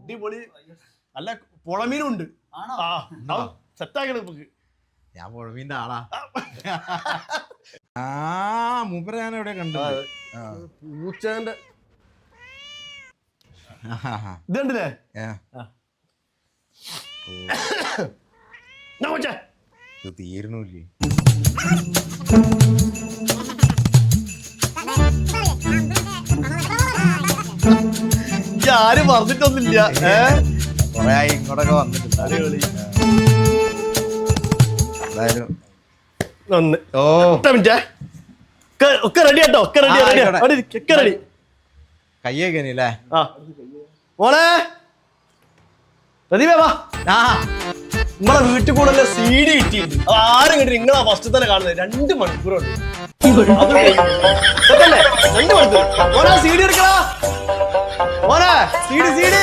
അടിപൊളി നല്ല പുഴമീനും ഉണ്ട്. സെറ്റാക്കണം നമുക്ക്. ഞാൻ പുഴമീൻ്റെ ആളാ. മൂപ്പര ഞാൻ എവിടെ കണ്ടു. പൂച്ചേന്റെ ഇതുണ്ടല്ലേ തീർന്നില്ലേ. ആരും പറഞ്ഞിട്ടൊന്നുമില്ല. കൊറേ ഇങ്ങോട്ടൊക്കെ വന്നിട്ടുണ്ട്. എന്തായാലും ഒക്കെ റെഡി കേട്ടോ. ഒക്കെ റെഡി ഒക്കെ റെഡി. കയ്യേക്കല്ലേ മോളെ പ്രദീപേ വാ. നമ്മളെ വീട്ടിൽ കൂടെ CD കിട്ടിയിട്ടുണ്ട്. അത് ആരും കിട്ടി. നിങ്ങളാ ഫസ്റ്റ് തന്നെ കാണുന്നത്. 2 മണിക്കൂറുണ്ട്. 2 മണിക്കൂർ മോനെ CD എടുക്കടാ. മോനെ CD